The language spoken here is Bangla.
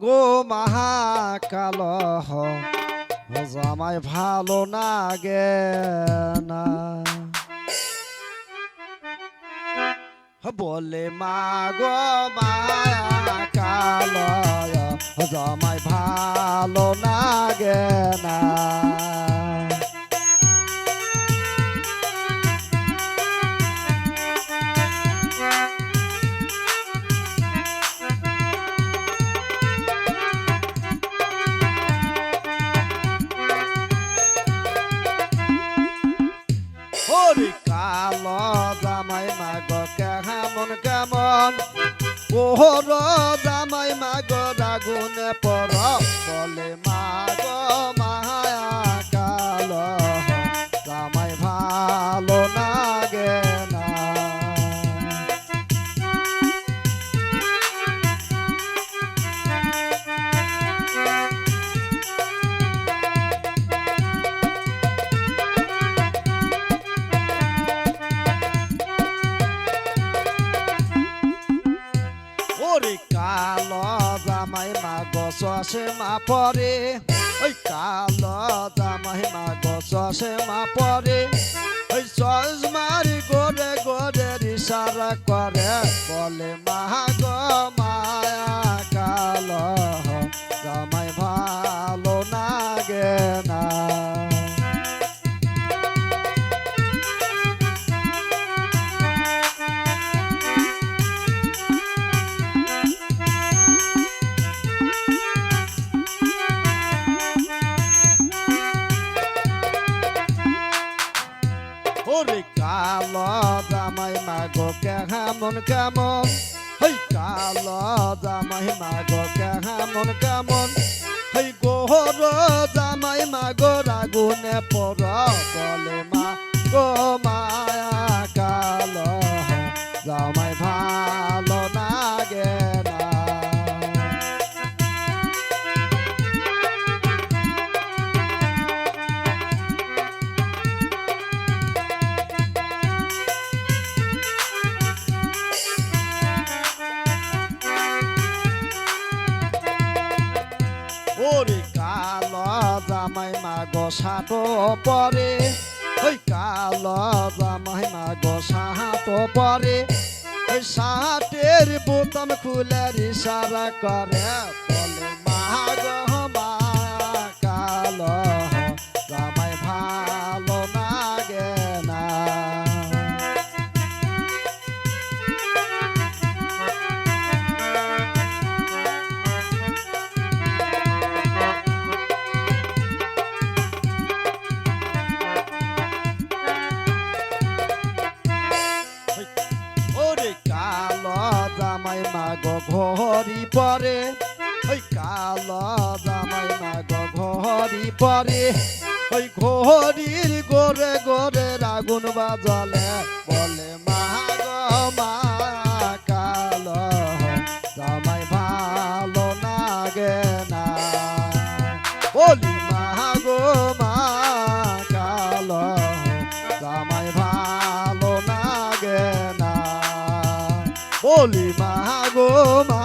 গো মহাকাল জামাই ভালো লাগে না বলে মা গো মহাকাল জামাই ভালো লাগে না ওরে কালো জামাই মাগ কেমন কেমন ওহর জামাই মাগ রাগুনে পর বলে মাগ মায়া কালো জামাই ভালো লাগে না ওরে কালো জামাই মাগ সসে মা পরে ওই কালো জামাই মাগ সসে মা পরে ওই সস মারি গোরে গোরে ইশারা করে বলে মা গো মায়া কালো জামাই ভালো লাগে না ওরে কালো জামাই মাগো কেমন কেমন হই কালো জামাই মাগো কেমন কেমন হই গোহর জামাই মাগো রাগুনে পর বলে মা গো মায়া কালো জামাই ভালো লাগে না ওরে কালো জামাই মাগো সাটো পরে ওই কালো জামাই মাগো সাটো পরে ওই সাটের বোতাম খুলে ইশারা করে বলে মা গো মা কালো জামাই ভালো লাগে না ওরে কালো জামাই মাগো ঘড়ি পরে ওই কালো জামাই মাগো ঘড়ি পরে ওই ঘড়ির গোরে গোরে আগুন বাজলে বলে মা গো মা কালো জামাই ভালো লাগে না বলি মা গো মা কালো জামাই ভালো লাগে না বলি মা গো মা